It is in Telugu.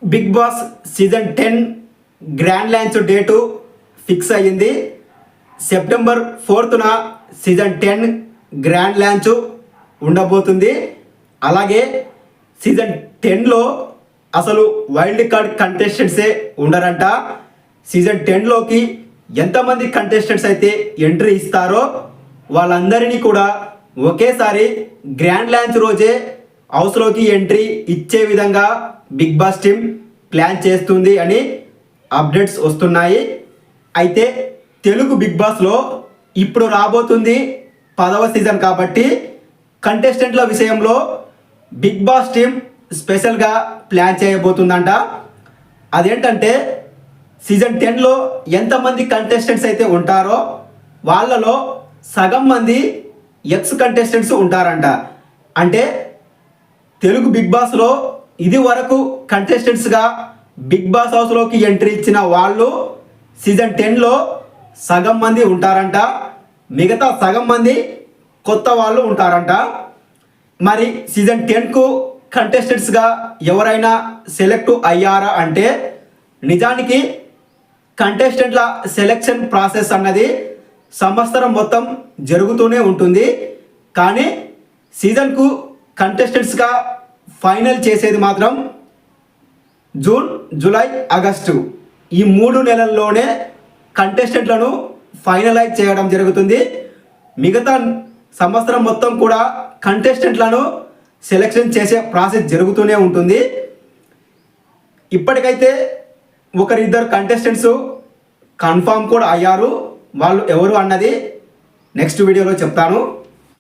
Big Boss season 10 grand launch date fix అయ్యింది. సెప్టెంబర్ 4న సీజన్ 10 గ్రాండ్ లాంచ్ ఉండబోతుంది. అలాగే సీజన్ 10లో అసలు వైల్డ్ కార్డ్ కంటెస్టెంట్సే ఉండరంట. సీజన్ 10లోకి ఎంతమంది కంటెస్టెంట్స్ అయితే ఎంట్రీ ఇస్తారో వాళ్ళందరినీ కూడా ఒకేసారి గ్రాండ్ లాంచ్ రోజే హౌస్లోకి ఎంట్రీ ఇచ్చే విధంగా బిగ్ బాస్ టీమ్ ప్లాన్ చేస్తుంది అని అప్డేట్స్ వస్తున్నాయి. అయితే తెలుగు బిగ్ బాస్లో ఇప్పుడు రాబోతుంది 10వ సీజన్ కాబట్టి కంటెస్టెంట్ల విషయంలో బిగ్ బాస్ టీమ్ స్పెషల్గా ప్లాన్ చేయబోతుందంట. అదేంటంటే సీజన్ 10లో ఎంతమంది కంటెస్టెంట్స్ అయితే ఉంటారో వాళ్ళలో సగం మంది ఎక్స్ కంటెస్టెంట్స్ ఉంటారంట. అంటే తెలుగు బిగ్ బాస్లో ఇది వరకు కంటెస్టెంట్స్గా బిగ్ బాస్ హౌస్లోకి ఎంట్రీ ఇచ్చిన వాళ్ళు సీజన్ 10లో సగం మంది ఉంటారంట. మిగతా సగం మంది కొత్త వాళ్ళు ఉంటారంట. మరి సీజన్ 10కు కంటెస్టెంట్స్గా ఎవరైనా సెలెక్ట్ అయ్యారా అంటే నిజానికి కంటెస్టెంట్ల సెలెక్షన్ ప్రాసెస్ అన్నది సంవత్సరం మొత్తం జరుగుతూనే ఉంటుంది. కానీ సీజన్కు కంటెస్టెంట్స్గా ఫైనల్ చేసేది మాత్రం జూన్, జూలై, ఆగస్టు ఈ 3 నెలల్లోనే కంటెస్టెంట్లను ఫైనలైజ్ చేయడం జరుగుతుంది. మిగతా సంవత్సరం మొత్తం కూడా కంటెస్టెంట్లను సెలెక్షన్ చేసే ప్రాసెస్ జరుగుతూనే ఉంటుంది. ఇప్పటికైతే ఒకరిద్దరు కంటెస్టెంట్స్ కన్ఫామ్ కూడా అయ్యారు. వాళ్ళు ఎవరు అన్నది నెక్స్ట్ వీడియోలో చెప్తాను.